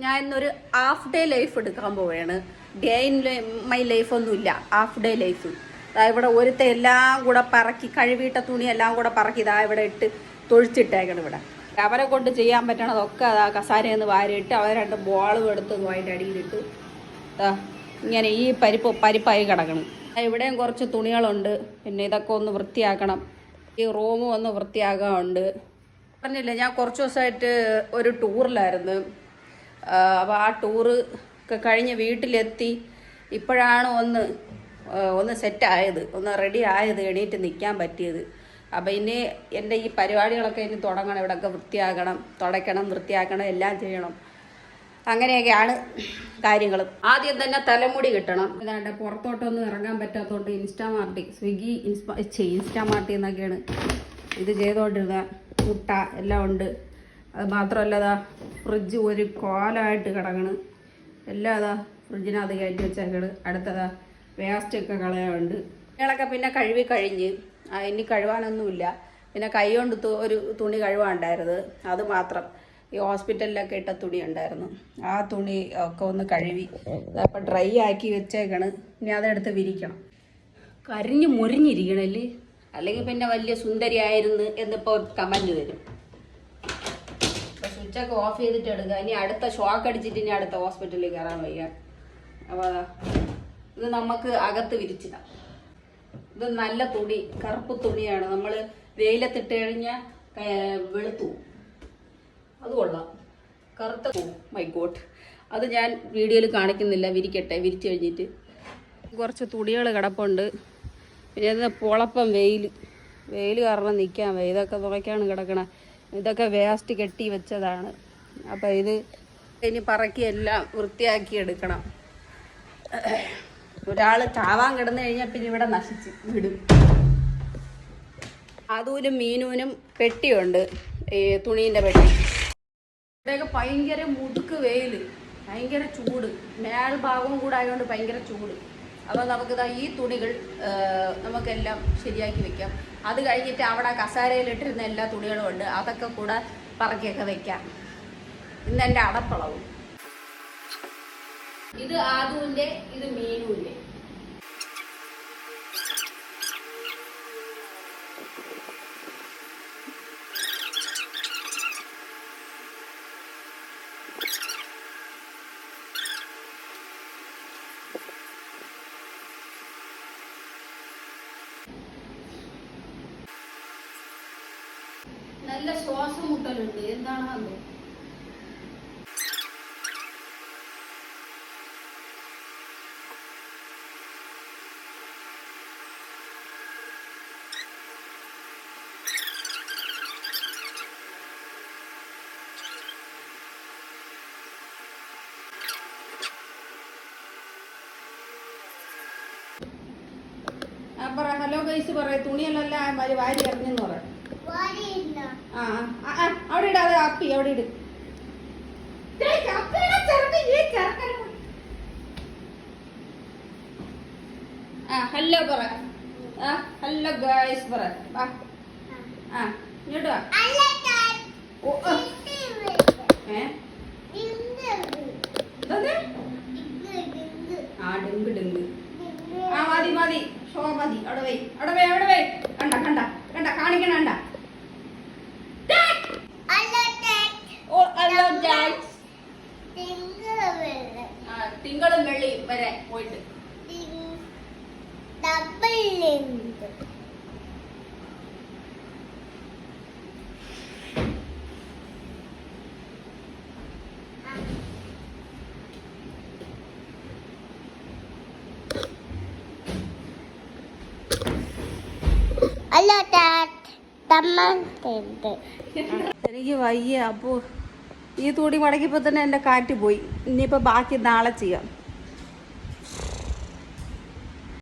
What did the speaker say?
ഞാൻ ഇന്നൊരു half day life എടുക്കാൻ പോവുകയാണ്. ഡേ ഇൻ മൈ ലൈഫ് ഒന്നുമില്ല, ഹാഫ് ഡേ ലൈഫ്. ഇവിടെ ഒരുത്തെ എല്ലാം കൂടെ പറക്കി കഴുകിയിട്ട തുണി എല്ലാം കൂടെ പറക്കി ഇതാ ഇവിടെ ഇട്ട് തൊഴിച്ചിട്ടേക്കണം. ഇവിടെ അവരെ കൊണ്ട് ചെയ്യാൻ പറ്റണതൊക്കെ അതാ കസാരയെന്ന് വാരിയിട്ട് അവർ 2 ബോളും എടുത്ത് അതിൻ്റെ അടിയിലിട്ട് ഇങ്ങനെ ഈ പരിപ്പായി കിടക്കണം. ഇവിടെയും കുറച്ച് തുണികളുണ്ട്. പിന്നെ ഇതൊക്കെ ഒന്ന് വൃത്തിയാക്കണം. ഈ റൂമും ഒന്ന് വൃത്തിയാക്കാനുണ്ട്. പറഞ്ഞില്ലേ, ഞാൻ കുറച്ച് ദിവസമായിട്ട് ഒരു ടൂറിലായിരുന്നു. അപ്പോൾ ആ ടൂറ് ഒക്കെ കഴിഞ്ഞ് വീട്ടിലെത്തി ഇപ്പോഴാണ് ഒന്ന് സെറ്റായത്, ഒന്ന് റെഡി ആയത്, എണീറ്റ് നിൽക്കാൻ പറ്റിയത്. അപ്പോൾ ഇനി എൻ്റെ ഈ പരിപാടികളൊക്കെ ഇനി തുടങ്ങണം. ഇവിടെയൊക്കെ വൃത്തിയാക്കണം, തുടയ്ക്കണം, വൃത്തിയാക്കണം, എല്ലാം ചെയ്യണം. അങ്ങനെയൊക്കെയാണ് കാര്യങ്ങൾ. ആദ്യം തന്നെ തലമുടി കിട്ടണം. ഏതാണ്ട് പുറത്തോട്ടൊന്നും ഇറങ്ങാൻ പറ്റാത്തതുകൊണ്ട് ഇൻസ്റ്റാമാർട്ടിൽ നിന്നൊക്കെയാണ് ഇത് ചെയ്തുകൊണ്ടിരുന്നത്. മുട്ട എല്ലാം ഉണ്ട്. അത് മാത്രമല്ല അതാ ഫ്രിഡ്ജ് ഒരു കോലമായിട്ട് കിടക്കണം. എല്ലാം അതാ ഫ്രിഡ്ജിനകത്ത് കയറ്റി വെച്ചേക്കണ്. അടുത്തതാ വേസ്റ്റൊക്കെ കളയാറുണ്ട്. ഇയാളൊക്കെ പിന്നെ കഴുകി കഴിഞ്ഞ് ഇനി കഴുകാനൊന്നുമില്ല. പിന്നെ കൈ കൊണ്ട് ഒരു തുണി കഴുകാനുണ്ടായിരുന്നത്, അത് മാത്രം. ഈ ഹോസ്പിറ്റലിലൊക്കെ ഇട്ട തുണി ഉണ്ടായിരുന്നു, ആ തുണി ഒക്കെ ഒന്ന് കഴുകി അപ്പം ഡ്രൈ ആക്കി വെച്ചേക്കണ്. ഇനി അതെടുത്ത് വിരിക്കണം. കരിഞ്ഞ് മുരിഞ്ഞിരിക്കണല്ലേ, അല്ലെങ്കിൽ പിന്നെ വലിയ സുന്ദരിയായിരുന്നു എന്നിപ്പോൾ കമൻറ്റ് വരും. അപ്പോൾ സ്വിച്ചൊക്കെ ഓഫ് ചെയ്തിട്ട് എടുക്കുക. ഇനി അടുത്ത ഷോക്ക് അടിച്ചിട്ട് ഇനി അടുത്ത ഹോസ്പിറ്റലിൽ കയറാൻ വയ്യ. അപ്പോൾ ഇത് നമുക്ക് അകത്ത് വിരിച്ചിടാം. ഇത് നല്ല തുണി, കറുപ്പ് തുണിയാണ്. നമ്മൾ വെയിലത്തിട്ട് കഴിഞ്ഞാൽ വെളുത്തു. അത് കൊള്ളാം, കറുത്ത മൈ ഗോഡ്. അത് ഞാൻ വീഡിയോയിൽ കാണിക്കുന്നില്ല, വിരിക്കട്ടെ. വിരിച്ചു കഴിഞ്ഞിട്ട് കുറച്ച് തുണികൾ കിടപ്പുണ്ട്. പിന്നെ പൊളപ്പം വെയിൽ കാരണം നിൽക്കാൻ വയ്യ. ഇതൊക്കെ തുറയ്ക്കാണ് കിടക്കണം. ഇതൊക്കെ വേസ്റ്റ് കെട്ടി വെച്ചതാണ്. അപ്പം ഇത് ഇനി പറക്കി എല്ലാം വൃത്തിയാക്കി എടുക്കണം. ഒരാൾ ചാവാൻ കിടന്നു കഴിഞ്ഞാൽ പിന്നെ ഇവിടെ നശിച്ച് വിടും. അതും മീനൂനും പെട്ടിയുണ്ട്, ഈ തുണീൻ്റെ പെട്ടി. ഇവിടെയൊക്കെ ഭയങ്കര മുടുക്ക് വെയിൽ, ഭയങ്കര ചൂട്. മേൽഭാഗവും കൂടെ ആയതുകൊണ്ട് ഭയങ്കര ചൂട്. അപ്പോൾ നമുക്കിതാ ഈ തുണികൾ നമുക്കെല്ലാം ശരിയാക്കി വെക്കാം. അത് കഴിഞ്ഞിട്ട് അവിടെ കസാരയിലിട്ടിരുന്ന എല്ലാ തുണികളും ഉണ്ട്, അതൊക്കെ കൂടെ പറക്കിയൊക്കെ വെക്കാം. ഇന്ന് എൻ്റെ അടപ്പളവും. ഇത് ആദുവിൻ്റെ, ഇത് മീനുവിൻ്റെ. നല്ല ശ്വാസം മുട്ടലുണ്ട്, എന്താണെന്നോ. ഹലോ ഗൈസ് പറയാം, തുണിയെല്ലാം വാരി എറിഞ്ഞെന്ന് പറയാം. അവിടെ ഇടാതെ അപ്പി അവിടെ ഇട്. ഹലോ പറ, ഹലോ ഗൈസ് പറ. ഇങ്ങോട്ട് വാ. Dink dink. മതി ഷോ മതി. അവിടെ വേ കണ്ട കണ്ട കണ്ട കാണിക്കണ കണ്ട. തിങ്കളും വെള്ളിയും വരെ പോയിട്ട് എനിക്ക് വയ്യ. അപ്പോൾ ഈ തുണി മടക്കിയപ്പോൾ തന്നെ എൻ്റെ കാറ്റ് പോയി. ഇനിയിപ്പോൾ ബാക്കി നാളെ ചെയ്യാം.